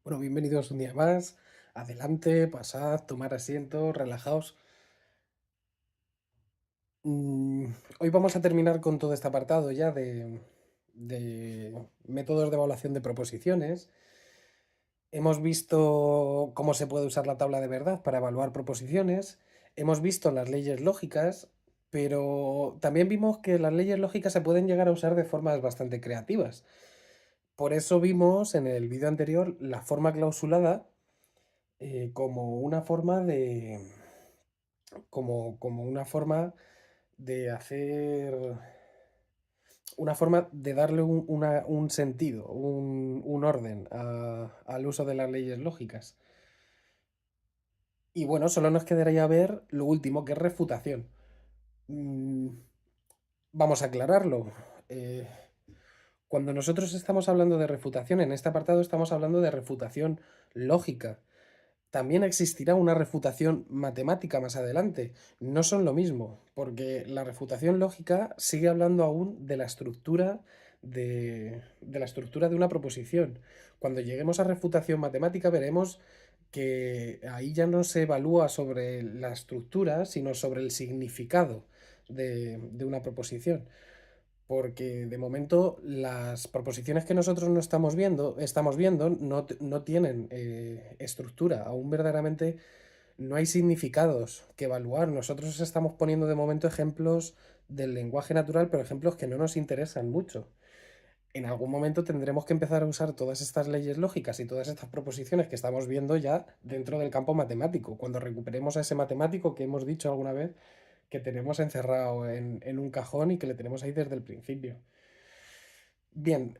Bueno, bienvenidos un día más. Adelante, pasad, tomar asiento, relajaos. Mm, Hoy vamos a terminar con todo este apartado ya de métodos de evaluación de proposiciones. Hemos visto cómo se puede usar la tabla de verdad para evaluar proposiciones. Hemos visto las leyes lógicas, pero también vimos que las leyes lógicas se pueden llegar a usar de formas bastante creativas. Por eso vimos en el vídeo anterior la forma clausulada como una forma como una forma de hacer, una forma de darle un sentido, un orden al uso de las leyes lógicas. Y bueno, solo nos quedaría ver lo último, que es refutación. Mm, Vamos a aclararlo. Eh, Cuando nosotros estamos hablando de refutación, en este apartado estamos hablando de refutación lógica. También existirá una refutación matemática más adelante. No son lo mismo, porque la refutación lógica sigue hablando aún de la estructura de la estructura de una proposición. Cuando lleguemos a refutación matemática veremos que ahí ya no se evalúa sobre la estructura, sino sobre el significado de una proposición, porque de momento las proposiciones que nosotros no estamos viendo no tienen estructura, aún verdaderamente no hay significados que evaluar. Nosotros estamos poniendo de momento ejemplos del lenguaje natural, pero ejemplos que no nos interesan mucho. En algún momento tendremos que empezar a usar todas estas leyes lógicas y todas estas proposiciones que estamos viendo ya dentro del campo matemático, cuando recuperemos a ese matemático que hemos dicho alguna vez que tenemos encerrado en un cajón y que le tenemos ahí desde el principio. Bien,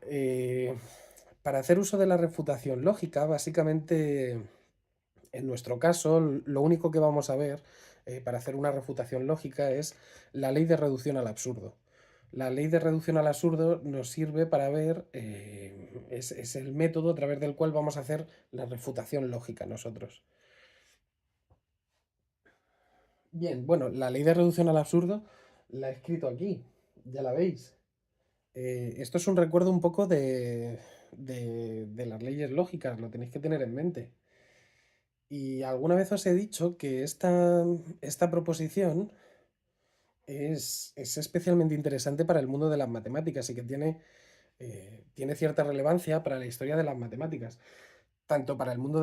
para hacer uso de la refutación lógica, básicamente, en nuestro caso, lo único que vamos a ver para hacer una refutación lógica es la ley de reducción al absurdo. La ley de reducción al absurdo nos sirve para ver, es el método a través del cual vamos a hacer la refutación lógica nosotros. Bien, bueno, la ley de reducción al absurdo la he escrito aquí, ya la veis. Esto es un recuerdo un poco de las leyes lógicas, lo tenéis que tener en mente. Y alguna vez os he dicho que esta proposición es especialmente interesante para el mundo de las matemáticas y que tiene cierta relevancia para la historia de las matemáticas, tanto para el mundo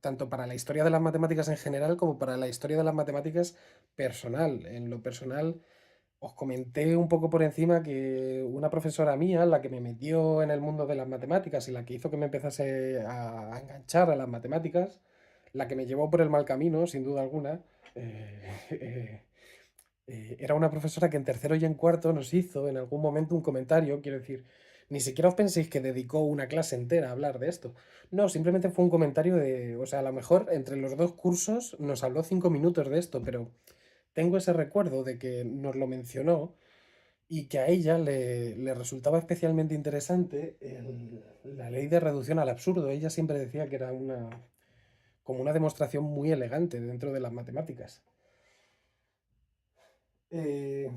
tanto para la historia de las matemáticas en general como para la historia de las matemáticas personal. En lo personal, os comenté un poco por encima que una profesora mía, la que me metió en el mundo de las matemáticas y la que hizo que me empezase a enganchar a las matemáticas, la que me llevó por el mal camino, sin duda alguna, eh, era una profesora que en tercero y en cuarto nos hizo en algún momento un comentario, quiero decir, ni siquiera os penséis que dedicó una clase entera a hablar de esto. No, simplemente fue un comentario o sea, a lo mejor entre los dos cursos nos habló 5 minutos de esto, pero tengo ese recuerdo de que nos lo mencionó y que a ella le resultaba especialmente interesante la ley de reducción al absurdo. Ella siempre decía que era como una demostración muy elegante dentro de las matemáticas. Eh,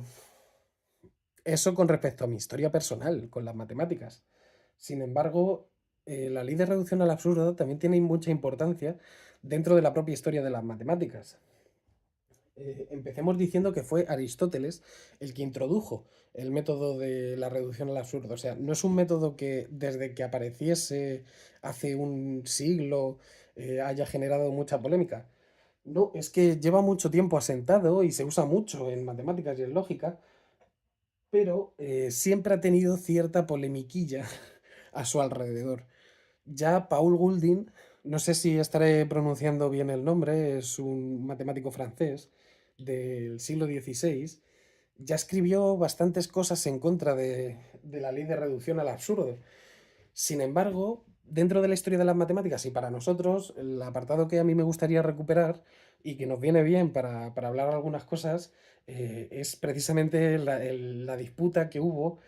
Eso con respecto a mi historia personal con las matemáticas. Sin embargo, la ley de reducción al absurdo también tiene mucha importancia dentro de la propia historia de las matemáticas. Empecemos diciendo que fue Aristóteles el que introdujo el método de la reducción al absurdo. O sea, no es un método que desde que apareciese hace un siglo haya generado mucha polémica. No, es que lleva mucho tiempo asentado y se usa mucho en matemáticas y en lógica, pero siempre ha tenido cierta polemiquilla a su alrededor. Ya Paul Goulding, no sé si estaré pronunciando bien el nombre, es un matemático francés del siglo XVI, ya escribió bastantes cosas en contra de la ley de reducción al absurdo. Sin embargo, dentro de la historia de las matemáticas y para nosotros, el apartado que a mí me gustaría recuperar y que nos viene bien para hablar algunas cosas, es precisamente la disputa que hubo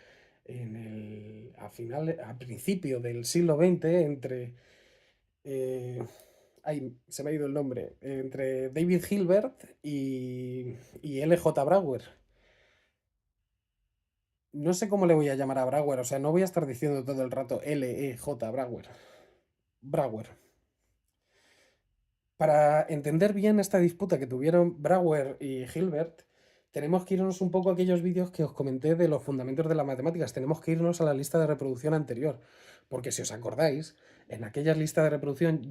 a principio del siglo XX entre, eh, ay, se me ha ido el nombre, entre David Hilbert y L.J. Brouwer. No sé cómo le voy a llamar a Brouwer, o sea, no voy a estar diciendo todo el rato L.E.J. Brouwer. Brouwer. Para entender bien esta disputa que tuvieron Brouwer y Hilbert, tenemos que irnos un poco a aquellos vídeos que os comenté de los fundamentos de las matemáticas. Tenemos que irnos a la lista de reproducción anterior, porque si os acordáis, en aquella lista de reproducción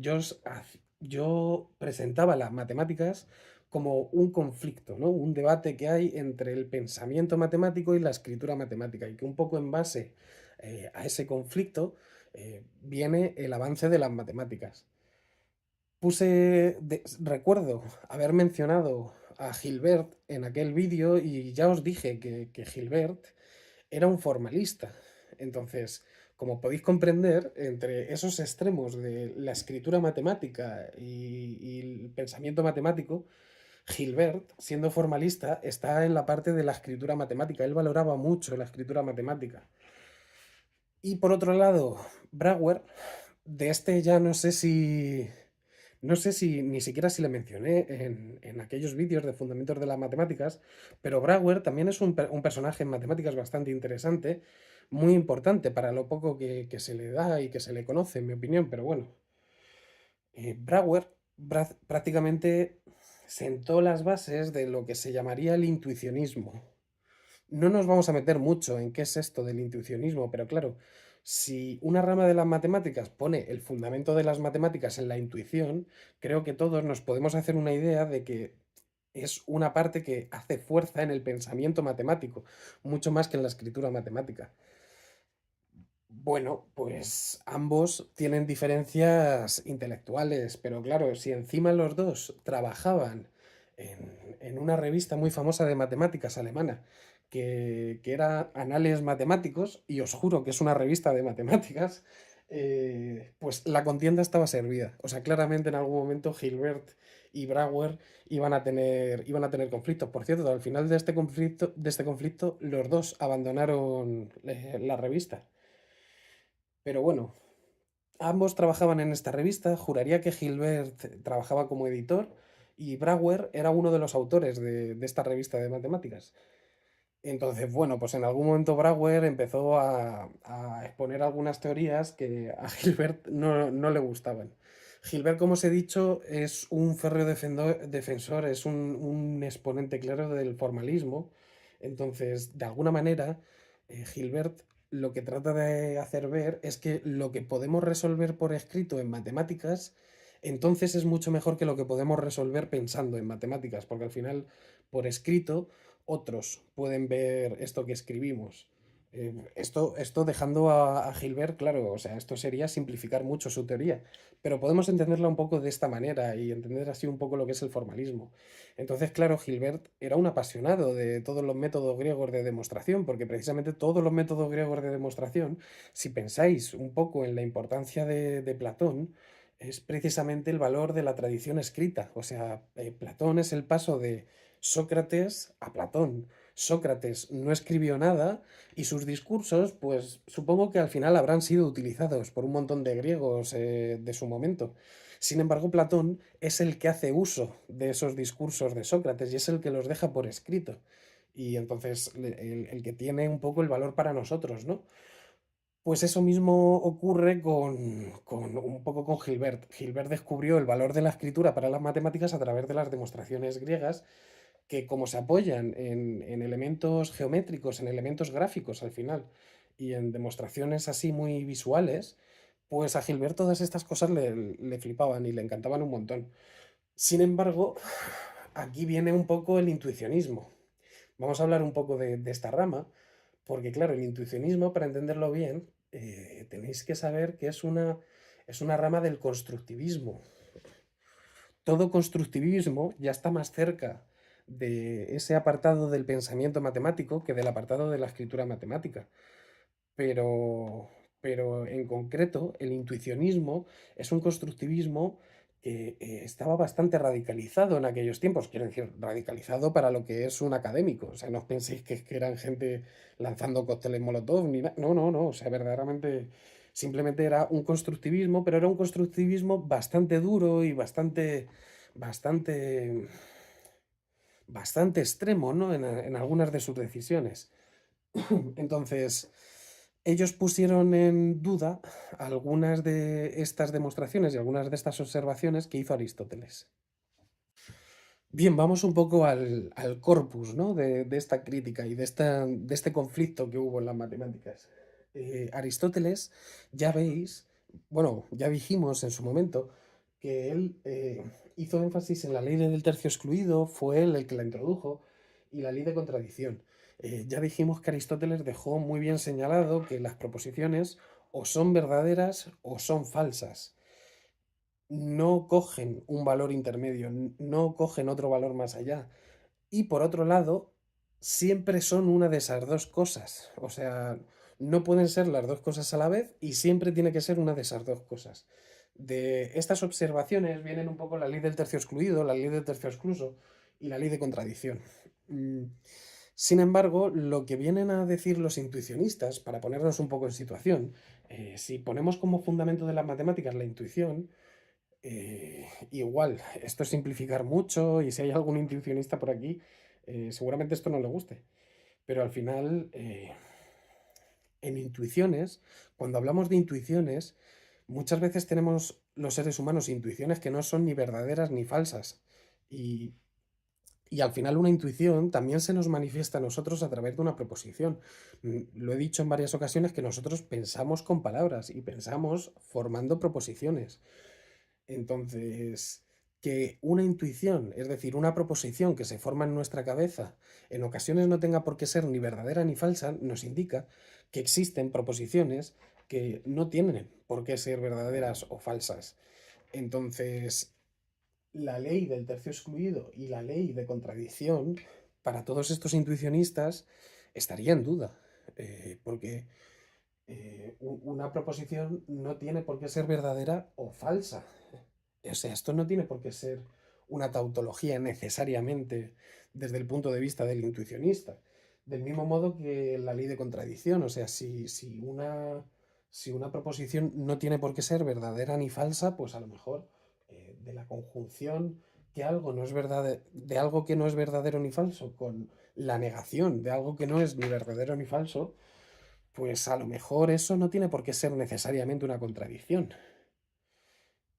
yo presentaba las matemáticas como un conflicto, ¿no? Un debate que hay entre el pensamiento matemático y la escritura matemática, y que un poco en base a ese conflicto viene el avance de las matemáticas. Recuerdo haber mencionado a Gilbert en aquel vídeo y ya os dije que Gilbert era un formalista. Entonces, como podéis comprender, entre esos extremos de la escritura matemática y el pensamiento matemático, Gilbert, siendo formalista, está en la parte de la escritura matemática. Él valoraba mucho la escritura matemática. Y por otro lado, Brouwer, de este ya no sé si ni siquiera si le mencioné en aquellos vídeos de fundamentos de las matemáticas, pero Brouwer también es un personaje en matemáticas bastante interesante, muy importante para lo poco que se le da y que se le conoce, en mi opinión, pero bueno. Brouwer prácticamente sentó las bases de lo que se llamaría el intuicionismo. No nos vamos a meter mucho en qué es esto del intuicionismo, pero claro, si una rama de las matemáticas pone el fundamento de las matemáticas en la intuición, creo que todos nos podemos hacer una idea de que es una parte que hace fuerza en el pensamiento matemático, mucho más que en la escritura matemática. Bueno, pues ambos tienen diferencias intelectuales, pero claro, si encima los dos trabajaban en una revista muy famosa de matemáticas alemana, que era Anales Matemáticos, y os juro que es una revista de matemáticas, pues la contienda estaba servida. O sea, claramente en algún momento Hilbert y Brouwer iban a tener conflictos. Por cierto, al final de este conflicto, los dos abandonaron la revista. Pero bueno, ambos trabajaban en esta revista. Juraría que Gilbert trabajaba como editor y Brouwer era uno de los autores de esta revista de matemáticas. Entonces, bueno, pues en algún momento Brouwer empezó a exponer algunas teorías que a Gilbert no le gustaban. Gilbert, como os he dicho, es un férreo defensor, es un exponente claro del formalismo. Entonces, de alguna manera, Gilbert lo que trata de hacer ver es que lo que podemos resolver por escrito en matemáticas, entonces es mucho mejor que lo que podemos resolver pensando en matemáticas, porque al final, por escrito, otros pueden ver esto que escribimos. Esto dejando a Gilbert, claro, o sea, esto sería simplificar mucho su teoría, pero podemos entenderla un poco de esta manera y entender así un poco lo que es el formalismo. Entonces, claro, Gilbert era un apasionado de todos los métodos griegos de demostración, porque precisamente todos los métodos griegos de demostración, si pensáis un poco en la importancia de Platón, es precisamente el valor de la tradición escrita. O sea, Platón es el paso de Sócrates a Platón. Sócrates no escribió nada y sus discursos, pues supongo que al final habrán sido utilizados por un montón de griegos de su momento. Sin embargo, Platón es el que hace uso de esos discursos de Sócrates y es el que los deja por escrito. Y entonces el que tiene un poco el valor para nosotros, ¿no? Pues eso mismo ocurre con un poco con Gilbert. Gilbert descubrió el valor de la escritura para las matemáticas a través de las demostraciones griegas que como se apoyan en elementos geométricos, en elementos gráficos al final, y en demostraciones así muy visuales, pues a Gilbert todas estas cosas le flipaban y le encantaban un montón. Sin embargo, aquí viene un poco el intuicionismo. Vamos a hablar un poco de esta rama, porque claro, el intuicionismo, para entenderlo bien, tenéis que saber que es una rama del constructivismo. Todo constructivismo ya está más cerca de ese apartado del pensamiento matemático que del apartado de la escritura matemática. Pero, pero en concreto, el intuicionismo es un constructivismo que estaba bastante radicalizado en aquellos tiempos, quiero decir, radicalizado para lo que es un académico. O sea, no os penséis que eran gente lanzando cócteles Molotov, ni nada. No, no, no. O sea, verdaderamente simplemente era un constructivismo, pero era un constructivismo bastante duro y bastante, bastante extremo, ¿no? En algunas de sus decisiones. Entonces, Ellos pusieron en duda algunas de estas demostraciones y algunas de estas observaciones que hizo Aristóteles. Bien, vamos un poco al corpus, ¿no? de esta crítica y de este conflicto que hubo en las matemáticas. Aristóteles, ya veis, bueno, ya dijimos en su momento que él hizo énfasis en la ley del tercio excluido, fue él el que la introdujo, y la ley de contradicción. Ya dijimos que Aristóteles dejó muy bien señalado que las proposiciones o son verdaderas o son falsas, no cogen un valor intermedio, no cogen otro valor más allá. Y por otro lado, siempre son una de esas dos cosas. O sea, no pueden ser las dos cosas a la vez y siempre tiene que ser una de esas dos cosas. De estas observaciones vienen un poco la ley del tercio excluido, la ley del tercio excluso y la ley de contradicción. Sin embargo, lo que vienen a decir los intuicionistas, para ponernos un poco en situación, si ponemos como fundamento de las matemáticas la intuición, igual, esto es simplificar mucho y si hay algún intuicionista por aquí, seguramente esto no le guste. Pero al final, en intuiciones, cuando hablamos de intuiciones, muchas veces tenemos los seres humanos intuiciones que no son ni verdaderas ni falsas. Y, y al final una intuición también se nos manifiesta a nosotros a través de una proposición. Lo he dicho en varias ocasiones que nosotros pensamos con palabras y pensamos formando proposiciones. Entonces, que una intuición, es decir, una proposición que se forma en nuestra cabeza, en ocasiones no tenga por qué ser ni verdadera ni falsa, nos indica que existen proposiciones que no tienen por qué ser verdaderas o falsas. Entonces, la ley del tercio excluido y la ley de contradicción, para todos estos intuicionistas, estaría en duda, porque una proposición no tiene por qué ser verdadera o falsa. O sea, esto no tiene por qué ser una tautología necesariamente desde el punto de vista del intuicionista. Del mismo modo que la ley de contradicción, o sea, si una proposición no tiene por qué ser verdadera ni falsa, pues a lo mejor de la conjunción que algo no es verdad, de algo que no es verdadero ni falso con la negación de algo que no es ni verdadero ni falso, pues a lo mejor eso no tiene por qué ser necesariamente una contradicción.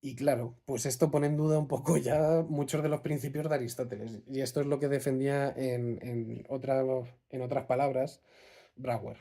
Y claro, pues esto pone en duda un poco ya muchos de los principios de Aristóteles. Y esto es lo que defendía en otras palabras Brouwer.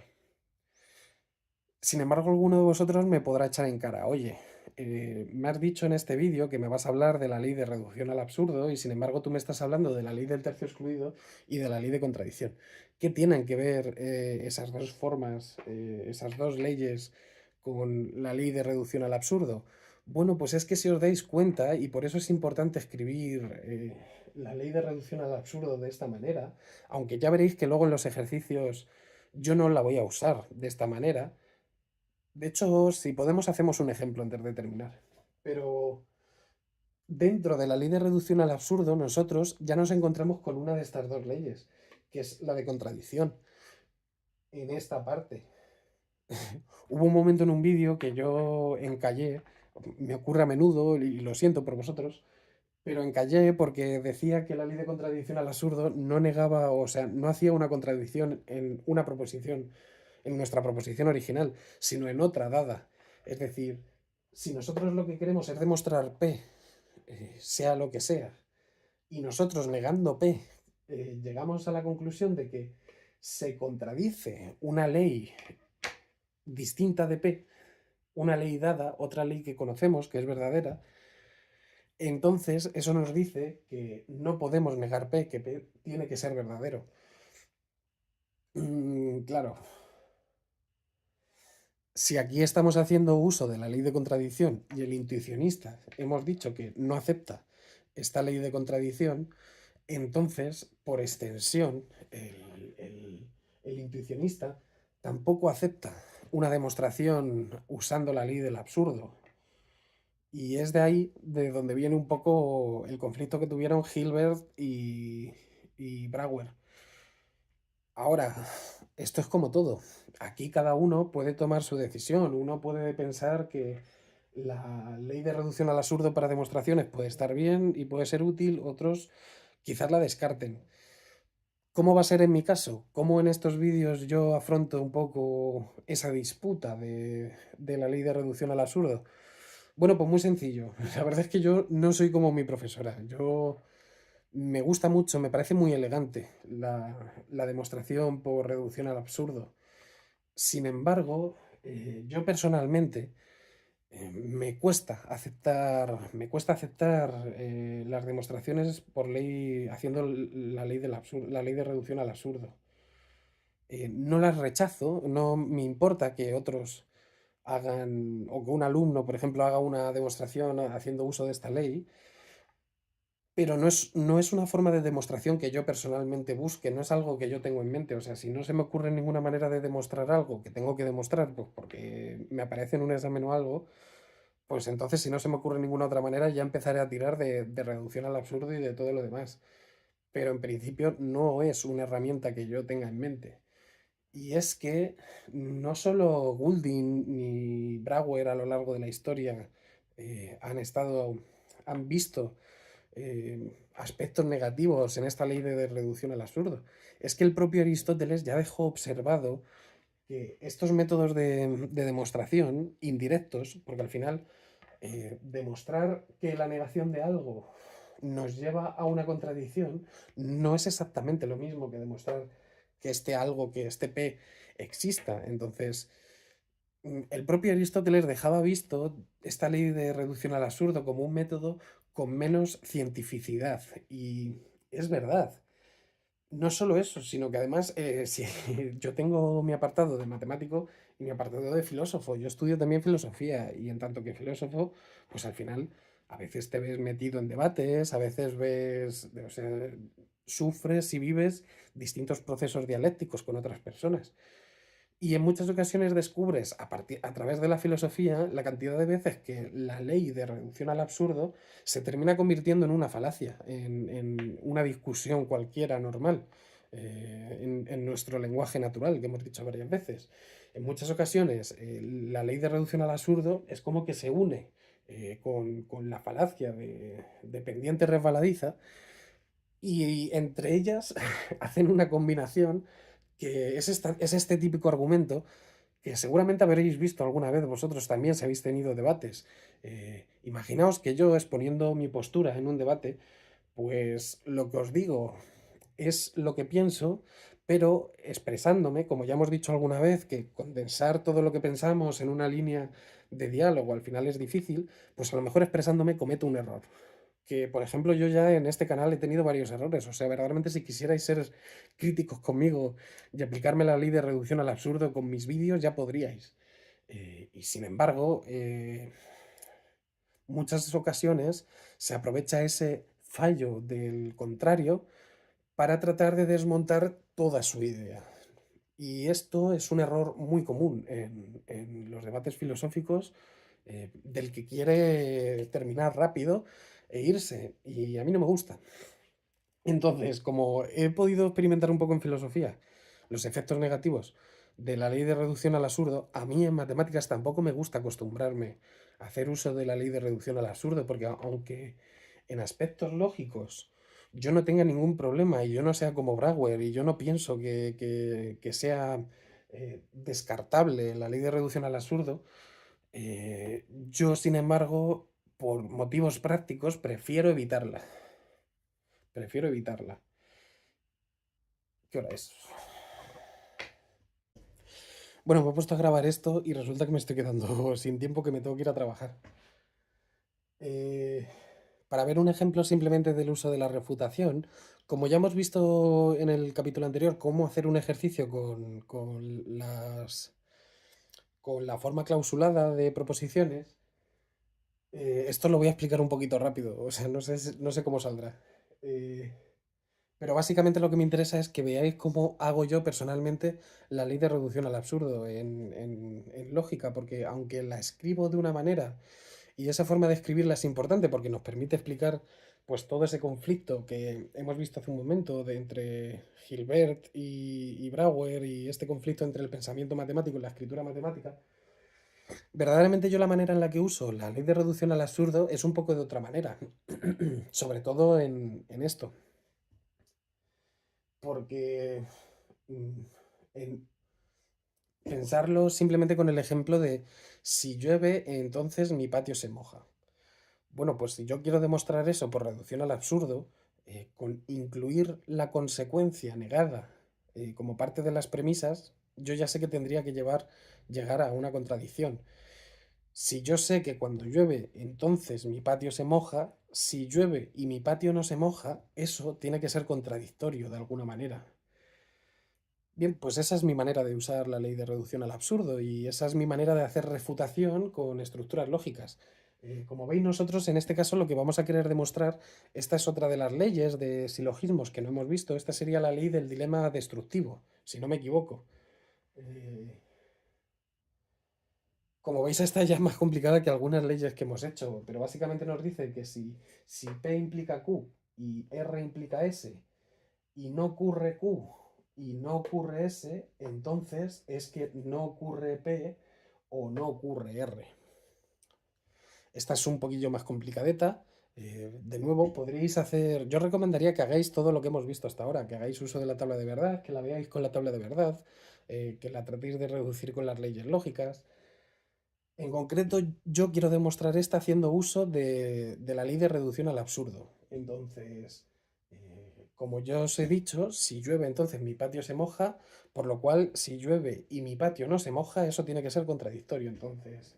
Sin embargo, alguno de vosotros me podrá echar en cara, oye, me has dicho en este vídeo que me vas a hablar de la ley de reducción al absurdo y sin embargo tú me estás hablando de la ley del tercio excluido y de la ley de contradicción. ¿Qué tienen que ver esas dos formas, esas dos leyes con la ley de reducción al absurdo? Bueno, pues es que si os dais cuenta, y por eso es importante escribir la ley de reducción al absurdo de esta manera, aunque ya veréis que luego en los ejercicios yo no la voy a usar de esta manera. De hecho, si podemos, hacemos un ejemplo antes de terminar. Pero dentro de la ley de reducción al absurdo, nosotros ya nos encontramos con una de estas dos leyes, que es la de contradicción. En esta parte. Hubo un momento en un vídeo que yo encallé, me ocurre a menudo y lo siento por vosotros, pero encallé porque decía que la ley de contradicción al absurdo no negaba, o sea, no hacía una contradicción en una proposición, en nuestra proposición original, sino en otra dada. Es decir, si nosotros lo que queremos es demostrar P, sea lo que sea, y nosotros negando P, llegamos a la conclusión de que se contradice una ley distinta de P, una ley dada, otra ley que conocemos, que es verdadera, entonces eso nos dice que no podemos negar P, que P tiene que ser verdadero. Claro, si aquí estamos haciendo uso de la ley de contradicción y el intuicionista hemos dicho que no acepta esta ley de contradicción, entonces, por extensión, el intuicionista tampoco acepta una demostración usando la ley del absurdo. Y es de ahí de donde viene un poco el conflicto que tuvieron Hilbert y Brouwer. Ahora, esto es como todo. Aquí cada uno puede tomar su decisión. Uno puede pensar que la ley de reducción al absurdo para demostraciones puede estar bien y puede ser útil, otros quizás la descarten. ¿Cómo va a ser en mi caso? ¿Cómo en estos vídeos yo afronto un poco esa disputa de la ley de reducción al absurdo? Bueno, pues muy sencillo. La verdad es que yo no soy como mi profesora. Yo me gusta mucho, me parece muy elegante la demostración por reducción al absurdo. Sin embargo, yo personalmente me cuesta aceptar las demostraciones por ley, haciendo la ley la ley de reducción al absurdo. No las rechazo, no me importa que otros hagan, o que un alumno, por ejemplo, haga una demostración haciendo uso de esta ley, pero no es una forma de demostración que yo personalmente busque, no es algo que yo tengo en mente. O sea, si no se me ocurre ninguna manera de demostrar algo que tengo que demostrar, pues porque me aparece en un examen o algo, pues entonces si no se me ocurre ninguna otra manera, ya empezaré a tirar de reducción al absurdo y de todo lo demás. Pero en principio no es una herramienta que yo tenga en mente. Y es que no solo Goulding ni Brouwer a lo largo de la historia han visto aspectos negativos en esta ley de reducción al absurdo. Es que el propio Aristóteles ya dejó observado que estos métodos de demostración indirectos, porque al final demostrar que la negación de algo nos lleva a una contradicción no es exactamente lo mismo que demostrar que este algo, que este P exista. Entonces, el propio Aristóteles dejaba visto esta ley de reducción al absurdo como un método con menos cientificidad. Y es verdad. No solo eso, sino que además, si yo tengo mi apartado de matemático y mi apartado de filósofo. Yo estudio también filosofía y en tanto que filósofo, pues al final a veces te ves metido en debates, a veces ves, o sea, sufres y vives distintos procesos dialécticos con otras personas. Y en muchas ocasiones descubres a través de la filosofía la cantidad de veces que la ley de reducción al absurdo se termina convirtiendo en una falacia, en una discusión cualquiera normal, en nuestro lenguaje natural, que hemos dicho varias veces. En muchas ocasiones la ley de reducción al absurdo es como que se une con la falacia de pendiente resbaladiza y entre ellas hacen una combinación que es este típico argumento que seguramente habréis visto alguna vez vosotros también si habéis tenido debates. Imaginaos que yo exponiendo mi postura en un debate, pues lo que os digo es lo que pienso, pero expresándome, como ya hemos dicho alguna vez, que condensar todo lo que pensamos en una línea de diálogo al final es difícil, pues a lo mejor expresándome cometo un error. Que, por ejemplo, yo ya en este canal he tenido varios errores. O sea, verdaderamente si quisierais ser críticos conmigo y aplicarme la ley de reducción al absurdo con mis vídeos, ya podríais. Y sin embargo, muchas ocasiones se aprovecha ese fallo del contrario para tratar de desmontar toda su idea. Y esto es un error muy común en los debates filosóficos del que quiere terminar rápido e irse. Y a mí no me gusta. Entonces, como he podido experimentar un poco en filosofía los efectos negativos de la ley de reducción al absurdo, a mí en matemáticas tampoco me gusta acostumbrarme a hacer uso de la ley de reducción al absurdo, porque aunque en aspectos lógicos yo no tenga ningún problema y yo no sea como Brouwer y yo no pienso que sea descartable la ley de reducción al absurdo, yo sin embargo, por motivos prácticos, prefiero evitarla. Prefiero evitarla. ¿Qué hora es? Bueno, me he puesto a grabar esto y resulta que me estoy quedando sin tiempo, que me tengo que ir a trabajar. Eh, para ver un ejemplo simplemente del uso de la refutación, como ya hemos visto en el capítulo anterior, cómo hacer un ejercicio con la forma clausulada de proposiciones, esto lo voy a explicar un poquito rápido, o sea, no sé cómo saldrá. Eh, Pero básicamente lo que me interesa es que veáis cómo hago yo personalmente la ley de reducción al absurdo en lógica, porque aunque la escribo de una manera, y esa forma de escribirla es importante porque nos permite explicar pues todo ese conflicto que hemos visto hace un momento entre Hilbert y Brouwer, y este conflicto entre el pensamiento matemático y la escritura matemática, verdaderamente yo la manera en la que uso la ley de reducción al absurdo es un poco de otra manera, sobre todo en esto. porque mm, en pensarlo simplemente con el ejemplo de si llueve, entonces mi patio se moja. Bueno, pues si yo quiero demostrar eso por reducción al absurdo, con incluir la consecuencia negada como parte de las premisas, yo ya sé que tendría que llegar a una contradicción. Si yo sé que cuando llueve, entonces mi patio se moja, si llueve y mi patio no se moja, eso tiene que ser contradictorio de alguna manera. Bien, pues esa es mi manera de usar la ley de reducción al absurdo y esa es mi manera de hacer refutación con estructuras lógicas. Como veis nosotros, en este caso lo que vamos a querer demostrar, esta es otra de las leyes de silogismos que no hemos visto, esta sería la ley del dilema destructivo, si no me equivoco. Eh, Como veis, esta ya es más complicada que algunas leyes que hemos hecho, pero básicamente nos dice que si P implica Q y R implica S y no ocurre Q y no ocurre S, entonces es que no ocurre P o no ocurre R. Esta es un poquillo más complicadeta. De nuevo, podréis hacer... Yo recomendaría que hagáis todo lo que hemos visto hasta ahora, que hagáis uso de la tabla de verdad, que la veáis con la tabla de verdad, que la tratéis de reducir con las leyes lógicas. En concreto, yo quiero demostrar esta haciendo uso de la ley de reducción al absurdo. Entonces, como ya os he dicho, si llueve entonces mi patio se moja, por lo cual si llueve y mi patio no se moja, eso tiene que ser contradictorio. Entonces,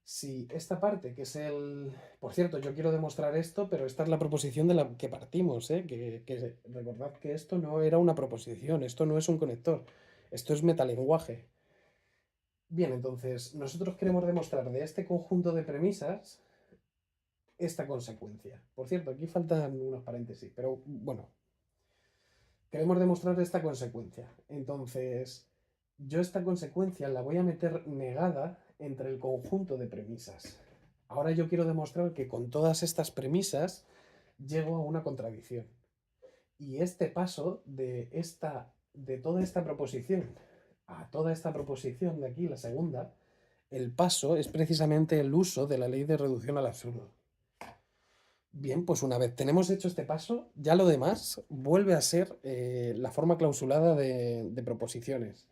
si esta parte, que es el... Por cierto, yo quiero demostrar esto, pero esta es la proposición de la que partimos, ¿eh? Que recordad que esto no era una proposición, esto no es un conector, esto es metalenguaje. Bien, entonces nosotros queremos demostrar de este conjunto de premisas esta consecuencia. Por cierto, aquí faltan unos paréntesis, pero bueno, queremos demostrar esta consecuencia. Entonces, yo esta consecuencia la voy a meter negada entre el conjunto de premisas. Ahora yo quiero demostrar que con todas estas premisas llego a una contradicción. Y este paso de toda esta proposición a toda esta proposición de aquí, la segunda, el paso es precisamente el uso de la ley de reducción al absurdo. Bien, pues una vez tenemos hecho este paso, ya lo demás vuelve a ser la forma clausulada de proposiciones.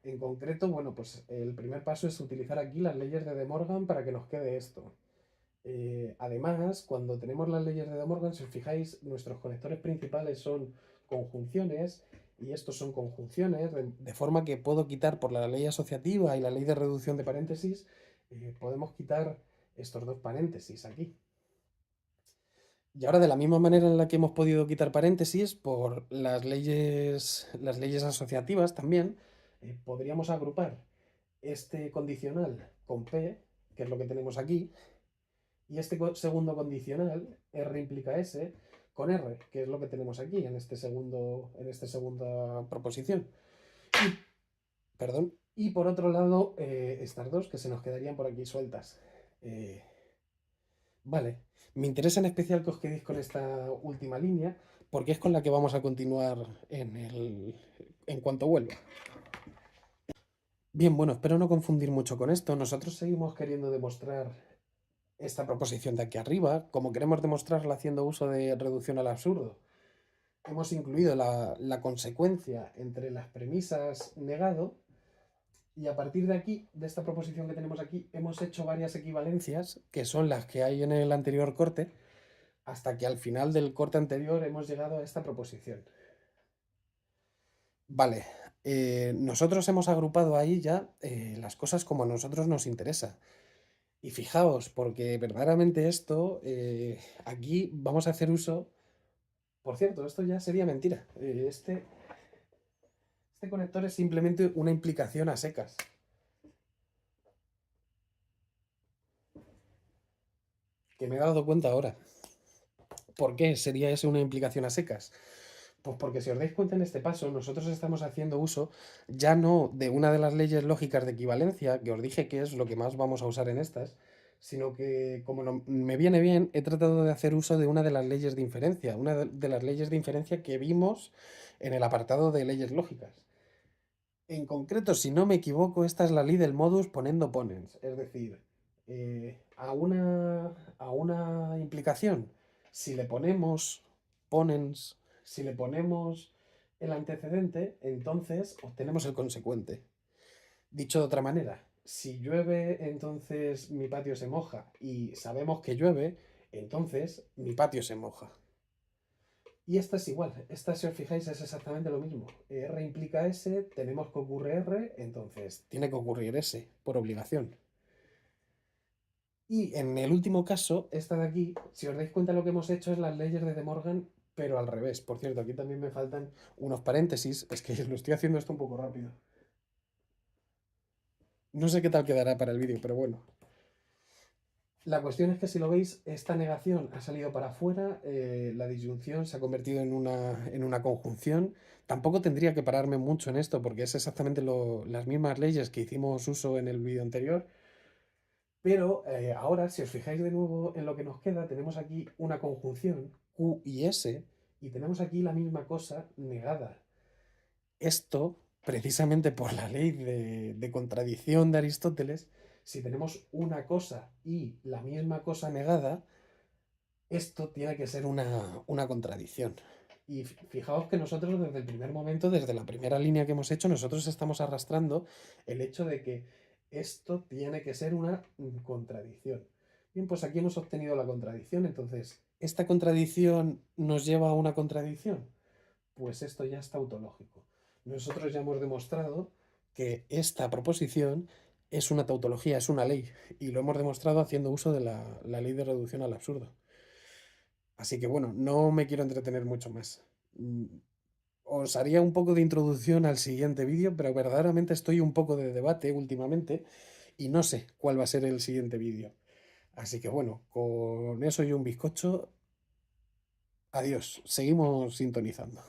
En concreto, bueno, pues el primer paso es utilizar aquí las leyes de De Morgan para que nos quede esto. Además, cuando tenemos las leyes de De Morgan, si os fijáis, nuestros conectores principales son conjunciones y estos son conjunciones, de forma que puedo quitar por la ley asociativa y la ley de reducción de paréntesis, podemos quitar estos dos paréntesis aquí. Y ahora, de la misma manera en la que hemos podido quitar paréntesis por las leyes asociativas también, podríamos agrupar este condicional con P, que es lo que tenemos aquí, y este segundo condicional, R implica S, con R, que es lo que tenemos aquí en esta segunda proposición. Y, perdón. Y por otro lado, estas dos que se nos quedarían por aquí sueltas. Eh, vale. Me interesa en especial que os quedéis con esta última línea, porque es con la que vamos a continuar en cuanto vuelva. Bien, bueno, espero no confundir mucho con esto. Nosotros seguimos queriendo demostrar esta proposición de aquí arriba, como queremos demostrarla haciendo uso de reducción al absurdo. Hemos incluido la consecuencia entre las premisas negado y a partir de aquí, de esta proposición que tenemos aquí, hemos hecho varias equivalencias, que son las que hay en el anterior corte, hasta que al final del corte anterior hemos llegado a esta proposición. Vale, nosotros hemos agrupado ahí ya las cosas como a nosotros nos interesa. Y fijaos, porque verdaderamente esto, aquí vamos a hacer uso... Por cierto, esto ya sería mentira. Este conector es simplemente una implicación a secas. Que me he dado cuenta ahora. ¿Por qué sería eso una implicación a secas? Pues porque si os dais cuenta en este paso, nosotros estamos haciendo uso ya no de una de las leyes lógicas de equivalencia, que os dije que es lo que más vamos a usar en estas, sino que como me viene bien, he tratado de hacer uso de una de las leyes de inferencia, una de las leyes de inferencia que vimos en el apartado de leyes lógicas. En concreto, si no me equivoco, esta es la ley del modus ponendo ponens, es decir, a una implicación, si le ponemos ponens, si le ponemos el antecedente, entonces obtenemos el consecuente. Dicho de otra manera, si llueve, entonces mi patio se moja y sabemos que llueve, entonces mi patio se moja. Y esta es igual, esta si os fijáis es exactamente lo mismo. R implica S, tenemos que ocurre R, entonces tiene que ocurrir S, por obligación. Y en el último caso, esta de aquí, si os dais cuenta lo que hemos hecho es las leyes de De Morgan, pero al revés. Por cierto, aquí también me faltan unos paréntesis, es que lo estoy haciendo esto un poco rápido. No sé qué tal quedará para el vídeo, pero bueno. La cuestión es que si lo veis, esta negación ha salido para afuera, la disyunción se ha convertido en una conjunción. Tampoco tendría que pararme mucho en esto porque es exactamente las mismas leyes que hicimos uso en el vídeo anterior. Pero ahora, si os fijáis de nuevo en lo que nos queda, tenemos aquí una conjunción, Q y S, y tenemos aquí la misma cosa negada. Esto, precisamente por la ley de contradicción de Aristóteles, si tenemos una cosa y la misma cosa negada, esto tiene que ser una contradicción. Y fijaos que nosotros desde el primer momento, desde la primera línea que hemos hecho, nosotros estamos arrastrando el hecho de que esto tiene que ser una contradicción. Bien, pues aquí hemos obtenido la contradicción, entonces, ¿esta contradicción nos lleva a una contradicción? Pues esto ya es tautológico. Nosotros ya hemos demostrado que esta proposición es una tautología, es una ley, y lo hemos demostrado haciendo uso de la ley de reducción al absurdo. Así que bueno, no me quiero entretener mucho más. Os haría un poco de introducción al siguiente vídeo, pero verdaderamente estoy un poco de debate últimamente y no sé cuál va a ser el siguiente vídeo. Así que bueno, con eso y un bizcocho, adiós, seguimos sintonizando.